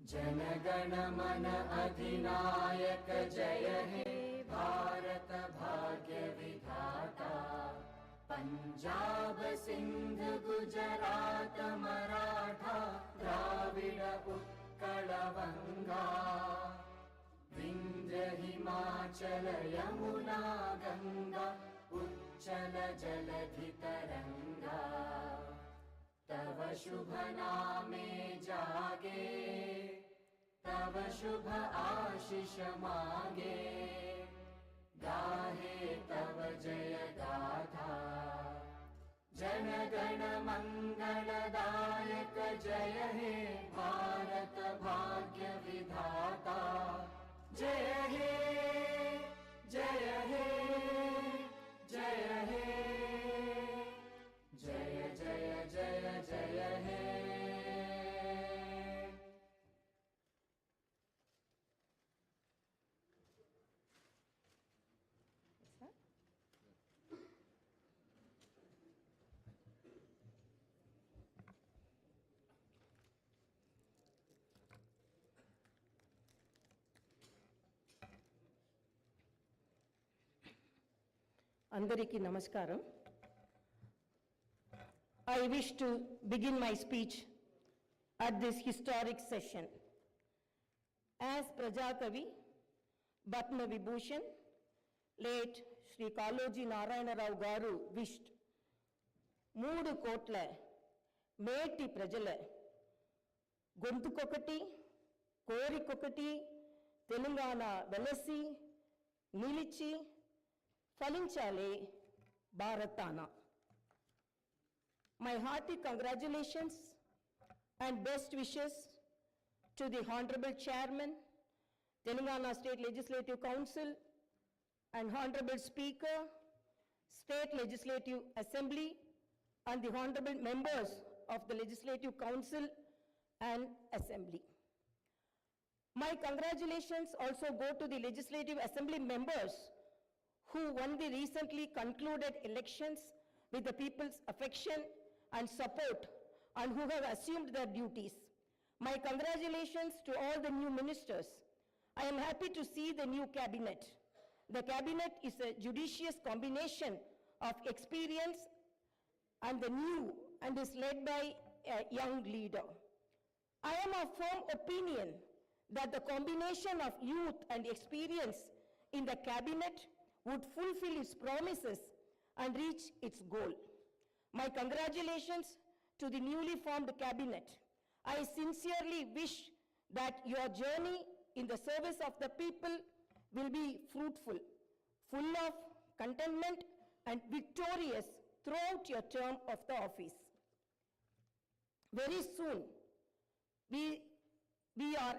जनगण मन अधिनायक जय हे भारत भाग्य विधाता। पंजाब सिंध गुजरात मराठा द्राविड उत्कल वंगा। विंध्य हिमाचल यमुना गंगा उच्चल जलधि तरंगा। तव शुभ नामे जागे तव शुभ आशीष मागे। गाहे तव जय गाथा जन गण मंगलदायक जय हे भारत भाग्य विधाता। जय हे जय हे जय हे जय जय जय जय हे। Andariki Namaskaram. I wish to begin my speech at this historic session. As Prajakavi, Batma Vibhushan, late Sri Kaloji Narayana Rao Garu wished, Moodu Kotla, Meti Prajala, Gontukokati, Korikokati, Telangana Velasi, Nilichi, Falinchale, Bharatana. My hearty congratulations and best wishes to the Honorable Chairman, Telangana State Legislative Council, and Honorable Speaker, State Legislative Assembly, and the Honorable Members of the Legislative Council and Assembly. My congratulations also go to the Legislative Assembly members who won the recently concluded elections with the people's affection and support and who have assumed their duties. My congratulations to all the new ministers. I am happy to see the new cabinet. The cabinet is a judicious combination of experience and the new and is led by a young leader. I am of firm opinion that the combination of youth and experience in the cabinet would fulfill its promises and reach its goal. My congratulations to the newly formed cabinet. I sincerely wish that your journey in the service of the people will be fruitful, full of contentment and victorious throughout your term of the office. Very soon, we are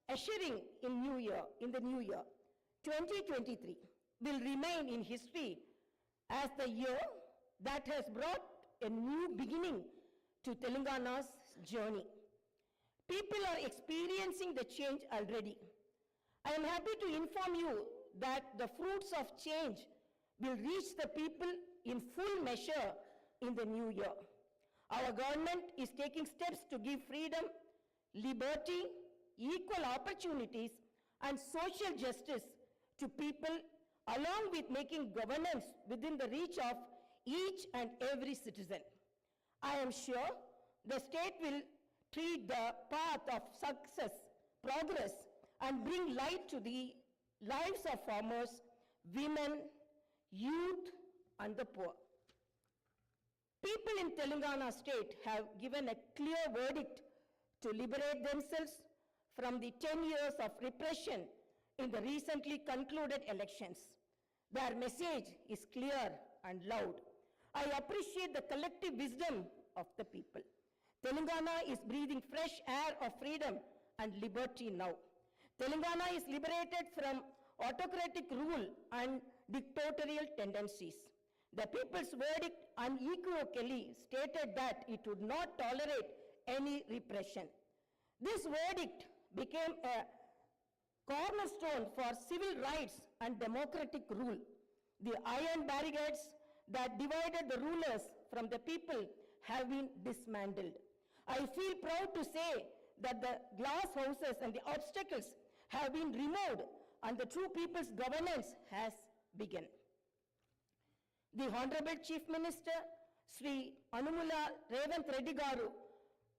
ushering in the new year, 2023. Will remain in history as the year that has brought a new beginning to Telangana's journey. People are experiencing the change already. I am happy to inform you that the fruits of change will reach the people in full measure in the new year. Our government is taking steps to give freedom, liberty, equal opportunities, and social justice to people, along with making governance within the reach of each and every citizen. I am sure the state will tread the path of success, progress, and bring light to the lives of farmers, women, youth, and the poor. People in Telangana state have given a clear verdict to liberate themselves from the 10 years of repression in the recently concluded elections. Their message is clear and loud. I appreciate the collective wisdom of the people. Telangana is breathing fresh air of freedom and liberty now. Telangana is liberated from autocratic rule and dictatorial tendencies. The people's verdict unequivocally stated that it would not tolerate any repression. This verdict became a cornerstone for civil rights and democratic rule. The iron barricades that divided the rulers from the people have been dismantled. I feel proud to say that the glass houses and the obstacles have been removed and the true people's governance has begun. The Honorable Chief Minister, Sri Anumula Revanth Reddy Garu,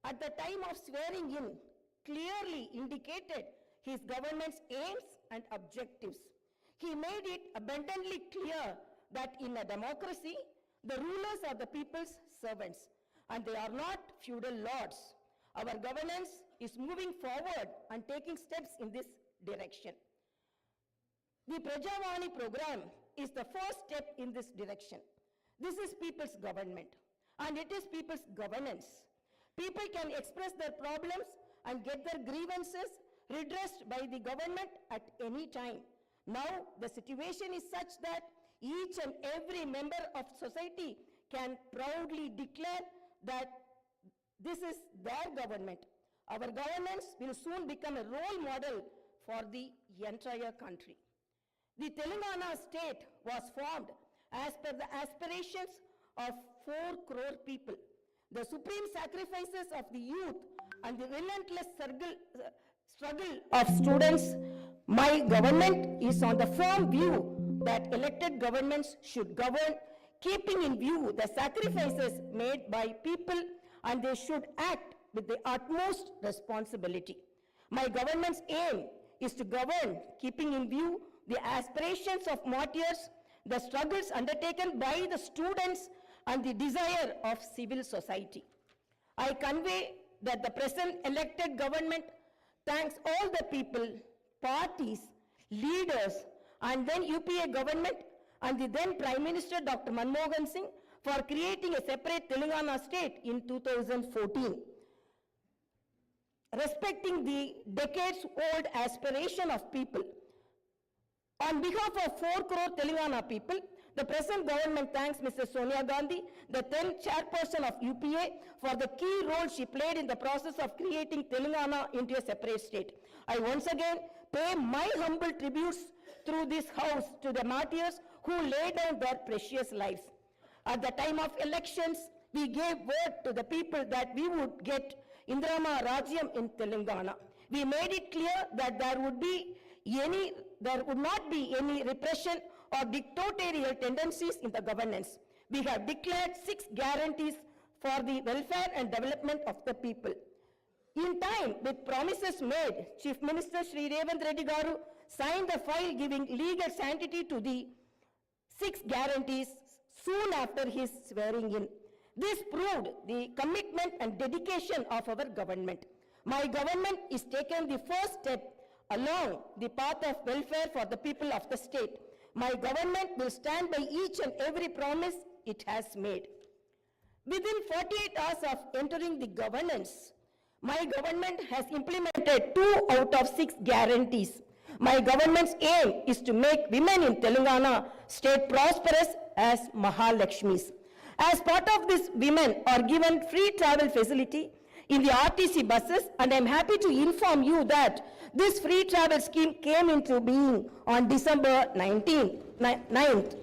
at the time of swearing in, clearly indicated his government's aims and objectives. He made it abundantly clear that in a democracy, the rulers are the people's servants, and they are not feudal lords. Our governance is moving forward and taking steps in this direction. The Prajavani program is the first step in this direction. This is people's government, and it is people's governance. People can express their problems and get their grievances redressed by the government at any time. Now, the situation is such that each and every member of society can proudly declare that this is their government. Our governance will soon become a role model for the entire country. The Telangana state was formed as per the aspirations of 4 crore people. The supreme sacrifices of the youth and the relentless struggle of students, my government is on the firm view that elected governments should govern, keeping in view the sacrifices made by people, and they should act with the utmost responsibility. My government's aim is to govern, keeping in view the aspirations of martyrs, the struggles undertaken by the students, and the desire of civil society. I convey that the present elected government thanks all the people, parties, leaders, and then UPA government and the then Prime Minister Dr. Manmohan Singh for creating a separate Telangana state in 2014. Respecting the decades-old aspiration of people, on behalf of 4 crore Telangana people, the present government thanks Mrs. Sonia Gandhi, the then chairperson of UPA, for the key role she played in the process of creating Telangana into a separate state. I once again pay my humble tributes through this house to the martyrs who laid down their precious lives. At the time of elections, we gave word to the people that we would get Indrama Rajyam in Telangana. We made it clear that there would not be any repression or dictatorial tendencies in the governance. We have declared 6 guarantees for the welfare and development of the people. In time, with promises made, Chief Minister Sri Revanth Reddy Garu signed the file giving legal sanctity to the 6 guarantees soon after his swearing in. This proved the commitment and dedication of our government. My government is taking the first step along the path of welfare for the people of the state. My government will stand by each and every promise it has made. Within 48 hours of entering the governance, my government has implemented 2 out of 6 guarantees. My government's aim is to make women in Telangana state prosperous as Mahalakshmis. As part of this, women are given free travel facility in the RTC buses, and I am happy to inform you that this free travel scheme came into being on December 9th.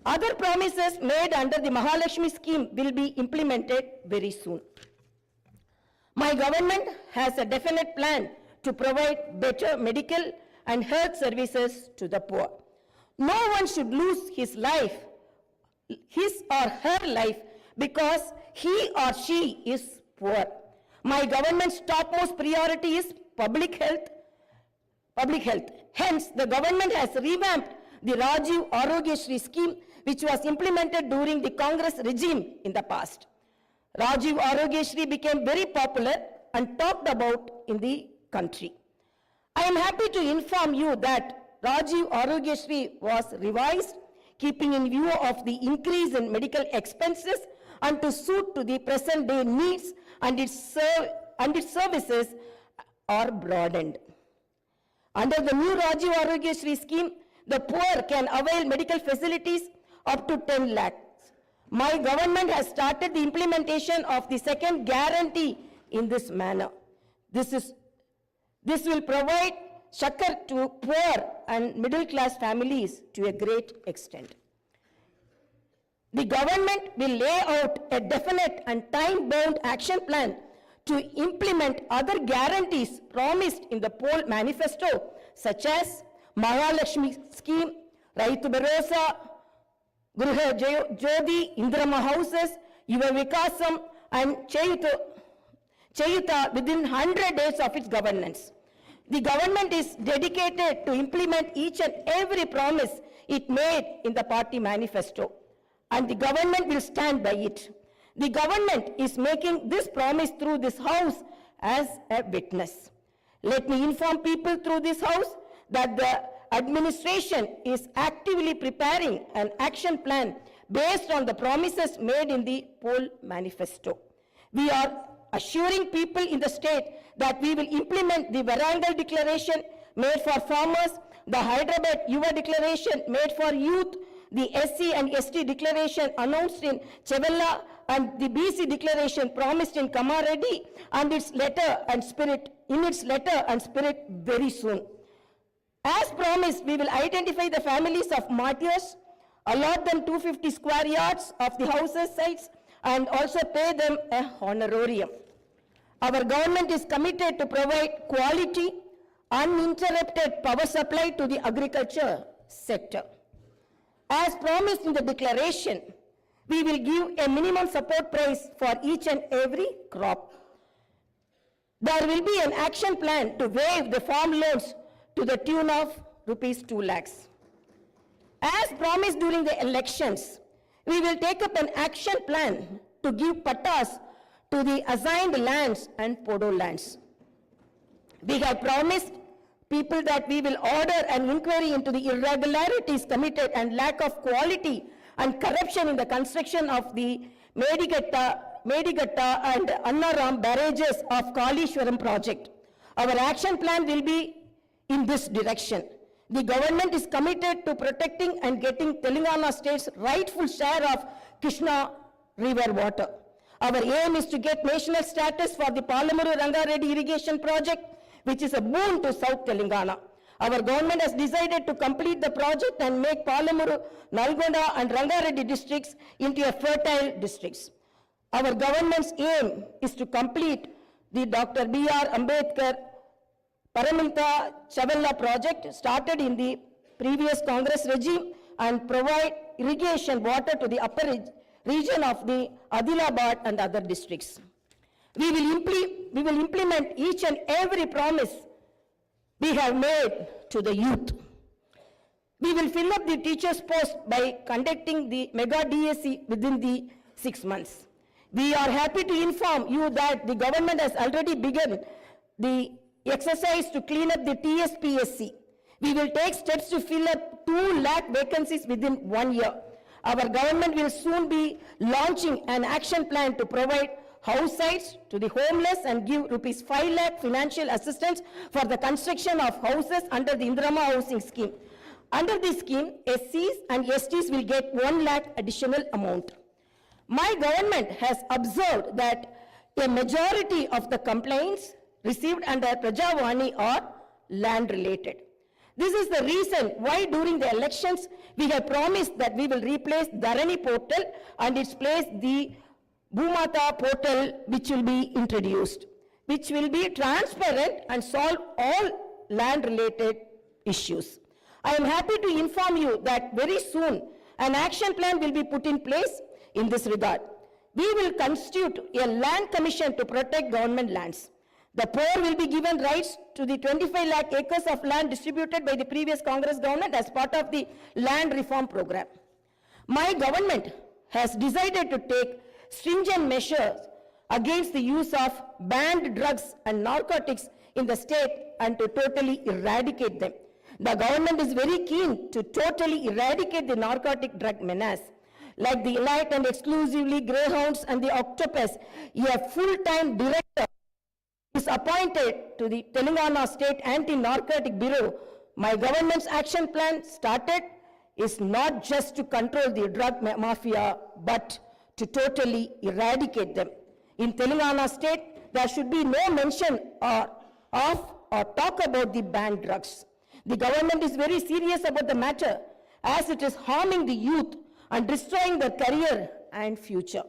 Other promises made under the Mahalakshmi scheme will be implemented very soon. My government has a definite plan to provide better medical and health services to the poor. No one should lose his or her life because he or she is poor. My government's topmost priority is public health. Hence, the government has revamped the Rajiv Arogyasri scheme, which was implemented during the Congress regime in the past. Rajiv Arogyasri became very popular and talked about in the country. I am happy to inform you that Rajiv Arogyasri was revised, keeping in view of the increase in medical expenses and to suit to the present day needs, and its services are broadened. Under the new Rajiv Arogyasri scheme, the poor can avail medical facilities up to 10 lakhs. My government has started the implementation of the second guarantee in this manner. This will provide succor to poor and middle class families to a great extent. The government will lay out a definite and time-bound action plan to implement other guarantees promised in the poll manifesto, such as Mahalakshmi scheme, Raitu Bharosa, Griha Jyoti, Indrama houses, Yuva Vikasam, and Chayuta within 100 days of its governance. The government is dedicated to implement each and every promise it made in the party manifesto, and the government will stand by it. The government is making this promise through this house as a witness. Let me inform people through this house that the administration is actively preparing an action plan based on the promises made in the poll manifesto. We are assuring people in the state that we will implement the Varangal declaration made for farmers, the Hyderabad Yuva declaration made for youth, the SC and ST declaration announced in Chevella, and the BC declaration promised in Kamareddy, and its letter and spirit very soon. As promised, we will identify the families of martyrs, allot them 250 square yards of the houses sites, and also pay them a honorarium. Our government is committed to provide quality, uninterrupted power supply to the agriculture sector. As promised in the declaration, we will give a minimum support price for each and every crop. There will be an action plan to waive the farm loans to the tune of rupees 2 lakhs. As promised during the elections, we will take up an action plan to give pattas to the assigned lands and podo lands. We have promised people that we will order an inquiry into the irregularities committed and lack of quality and corruption in the construction of the Medigatta and Annaram barrages of Kalishwaram project. Our action plan will be in this direction. The government is committed to protecting and getting Telangana state's rightful share of Krishna river water. Our aim is to get national status for the Palamuru Rangareddy irrigation project, which is a boon to South Telangana. Our government has decided to complete the project and make Palamuru, Nalgonda and Rangareddy districts into a fertile districts. Our government's aim is to complete the Dr. B.R. Ambedkar Paramita Chavella project started in the previous Congress regime and provide irrigation water to the upper region of the Adilabad and other districts. We will implement each and every promise we have made to the youth. We will fill up the teachers' post by conducting the mega DSC within the 6 months. We are happy to inform you that the government has already begun the exercise to clean up the TSPSC. We will take steps to fill up 2 lakh vacancies within 1 year. Our government will soon be launching an action plan to provide house sites to the homeless and give rupees 5 lakh financial assistance for the construction of houses under the Indrama housing scheme. Under this scheme, SCs and STs will get 1 lakh additional amount. My government has observed that a majority of the complaints received under Prajavani are land related. This is the reason why during the elections we have promised that we will replace Dharani portal and its place the Bhumata portal, which will be introduced, which will be transparent and solve all land related issues. I am happy to inform you that very soon an action plan will be put in place in this regard. We will constitute a land commission to protect government lands. The poor will be given rights to the 25 lakh acres of land distributed by the previous Congress government as part of the land reform program. My government has decided to take stringent measures against the use of banned drugs and narcotics in the state and to totally eradicate them. The government is very keen to totally eradicate the narcotic drug menace. Like the elite and exclusively greyhounds and the octopus, a full-time director is appointed to the Telangana State Anti-Narcotic Bureau. My government's action plan started is not just to control the drug mafia, but to totally eradicate them. In Telangana State, there should be no mention of or talk about the banned drugs. The government is very serious about the matter as it is harming the youth and destroying their career and future.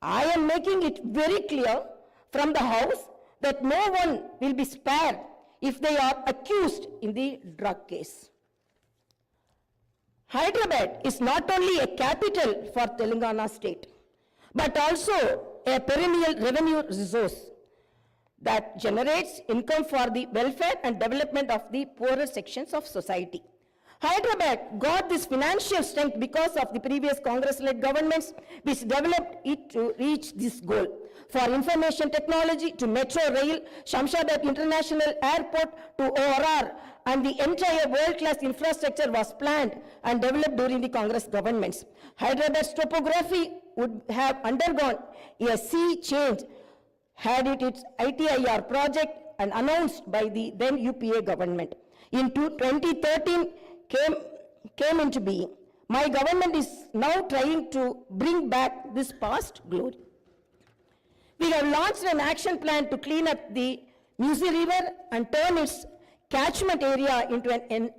I am making it very clear from the House that no one will be spared if they are accused in the drug case. Hyderabad is not only a capital for Telangana state, but also a perennial revenue resource that generates income for the welfare and development of the poorer sections of society. Hyderabad got this financial strength because of the previous Congress-led governments which developed it to reach this goal. For information technology to metro rail, Shamshabad International Airport to ORR, and the entire world-class infrastructure was planned and developed during the Congress governments. Hyderabad's topography would have undergone a sea change had it its ITIR project and announced by the then UPA government. In 2013 came into being. My government is now trying to bring back this past glory. We have launched an action plan to clean up the Musi River and turn its catchment area into an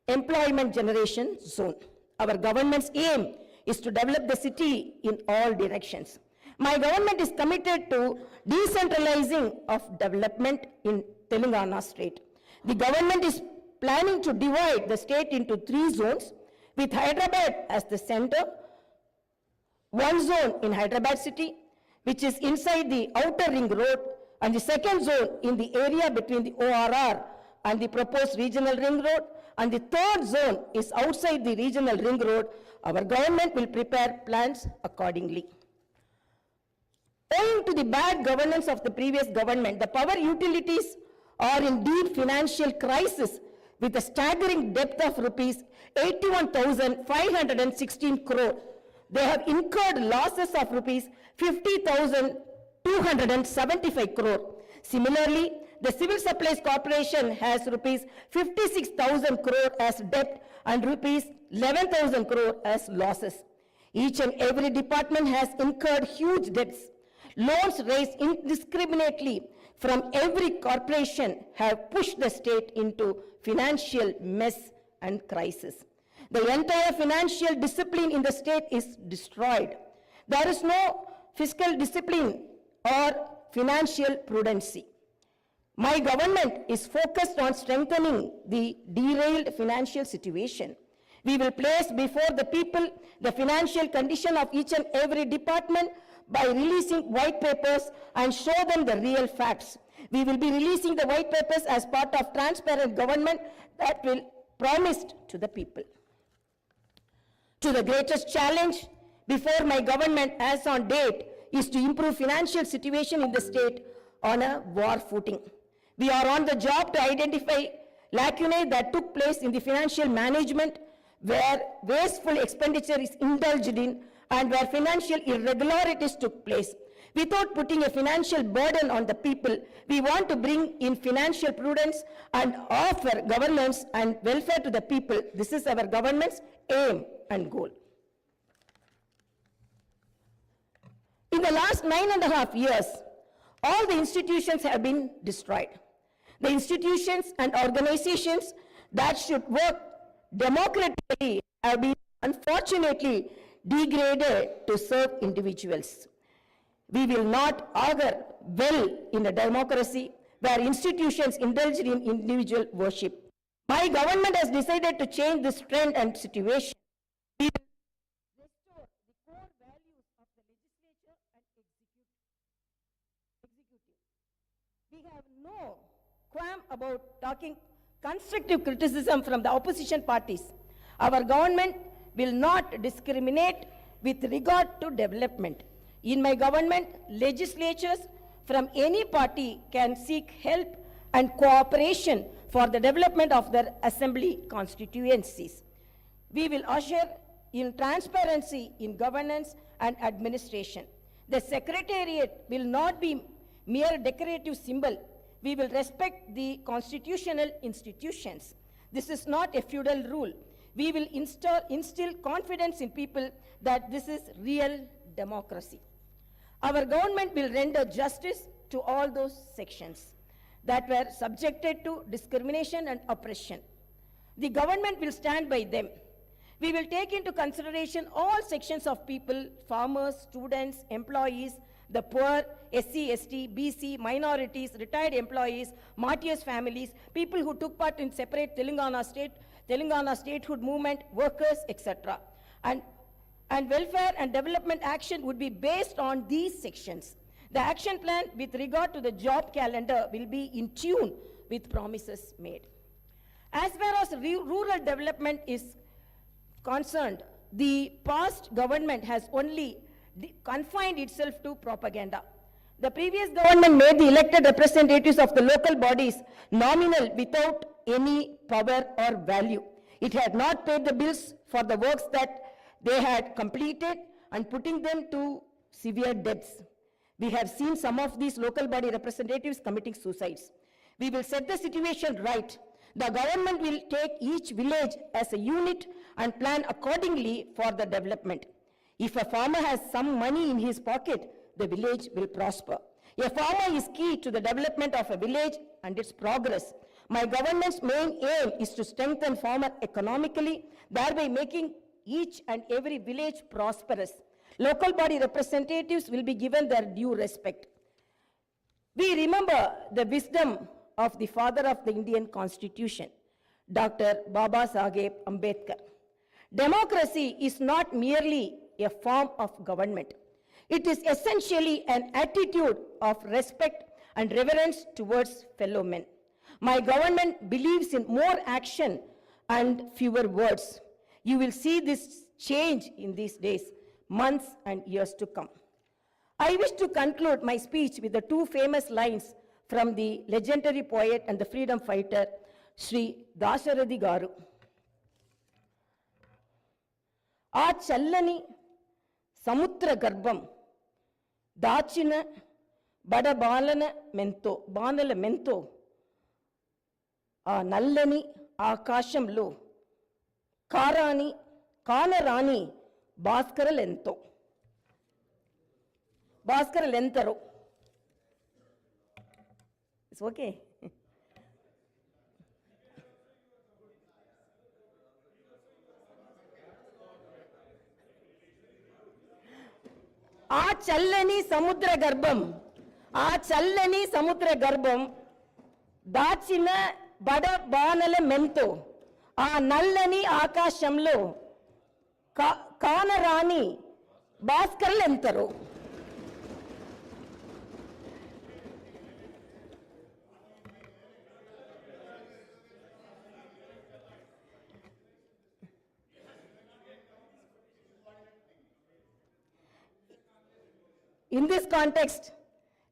employment generation zone. Our government's aim is to develop the city in all directions. My government is committed to decentralizing of development in Telangana state. The government is planning to divide the state into 3 zones, with Hyderabad as the center, one zone in Hyderabad city, which is inside the outer ring road, and the second zone in the area between the ORR and the proposed regional ring road, and the third zone is outside the regional ring road. Our government will prepare plans accordingly. Owing to the bad governance of the previous government, the power utilities are in deep financial crisis with a staggering debt of rupees 81,516 crore. They have incurred losses of rupees 50,275 crore. Similarly, the Civil Supplies Corporation has rupees 56,000 crore as debt and rupees 11,000 crore as losses. Each and every department has incurred huge debts. Loans raised indiscriminately from every corporation have pushed the state into financial mess and crisis. The entire financial discipline in the state is destroyed. There is no fiscal discipline or financial prudency. My government is focused on strengthening the derailed financial situation. We will place before the people the financial condition of each and every department by releasing white papers and show them the real facts. We will be releasing the white papers as part of transparent government that will promised to the people. To the greatest challenge before my government as on date is to improve financial situation in the state on a war footing. We are on the job to identify lacunae that took place in the financial management where wasteful expenditure is indulged in and where financial irregularities took place. Without putting a financial burden on the people, we want to bring in financial prudence and offer governance and welfare to the people. This is our government's aim and goal. In the last 9.5 years, all the institutions have been destroyed. The institutions and organizations that should work democratically have been unfortunately degraded to serve individuals. We will not augur well in a democracy where institutions indulge in individual worship. My government has decided to change this trend and situation. We will restore the core values of the legislature and executive. We have no qualm about talking constructive criticism from the opposition parties. Our government will not discriminate with regard to development. In my government, legislatures from any party can seek help and cooperation for the development of their assembly constituencies. We will usher in transparency in governance and administration. The secretariat will not be mere decorative symbol. We will respect the constitutional institutions. This is not a feudal rule. We will instill confidence in people that this is real democracy. Our government will render justice to all those sections that were subjected to discrimination and oppression. The government will stand by them. We will take into consideration all sections of people, farmers, students, employees, the poor, SC, ST, BC, minorities, retired employees, martyrs' families, people who took part in separate Telangana statehood movement, workers, etc. And welfare and development action would be based on these sections. The action plan with regard to the job calendar will be in tune with promises made. As far as rural development is concerned, the past government has only confined itself to propaganda. The previous government made the elected representatives of the local bodies nominal without any power or value. It had not paid the bills for the works that they had completed and putting them to severe debts. We have seen some of these local body representatives committing suicides. We will set the situation right. The government will take each village as a unit and plan accordingly for the development. If a farmer has some money in his pocket, the village will prosper. A farmer is key to the development of a village and its progress. My government's main aim is to strengthen farmer economically, thereby making each and every village prosperous. Local body representatives will be given their due respect. We remember the wisdom of the father of the Indian Constitution, Dr. Baba Saheb Ambedkar. Democracy is not merely a form of government. It is essentially an attitude of respect and reverence towards fellow men. My government believes in more action and fewer words. You will see this change in these days, months and years to come. I wish to conclude my speech with the two famous lines from the legendary poet and the freedom fighter, Sri Dasharathy Garu. ఆ చల్లని సముద్ర గర్భం దాచిన బడబాలన బాణల మెంతో ఆ నల్లని ఆకాశంలో కానరాని భాస్కరలెంతరో. It's okay. ఆ చల్లని సముద్ర గర్భం దాచిన బడబానల మెంతో ఆ నల్లని ఆకాశంలో కానరాని భాస్కరులెంతరో. In this context,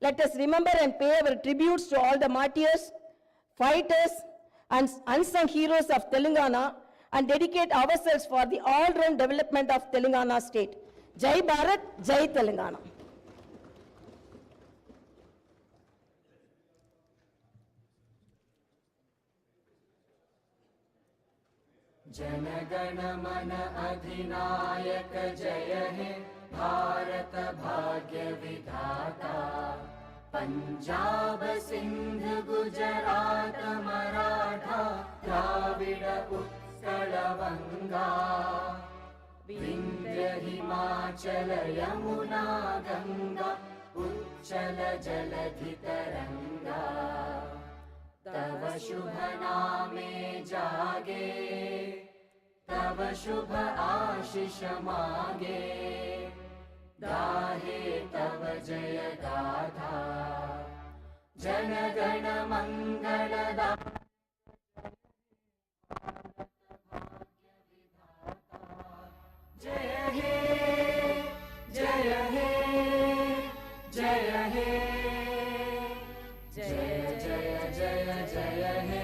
let us remember and pay our tributes to all the martyrs, fighters, and unsung heroes of Telangana and dedicate ourselves for the all-round development of Telangana state. Jai Bharat, Jai Telangana. जनगण मन अधिनायक जय हे भारत भाग्य विधाता। पंजाब सिंध गुजरात मराठा द्राविड उत्कल बंगा विंध्य हिमाचल यमुना गंगा उच्चल जलधि तरंगा। तव शुभ नामे जागे तव शुभ आशीष मागे गाहे तव जय गाथा जन गण मंगलदा। जय हे जय हे जय हे जय जय जय जय हे।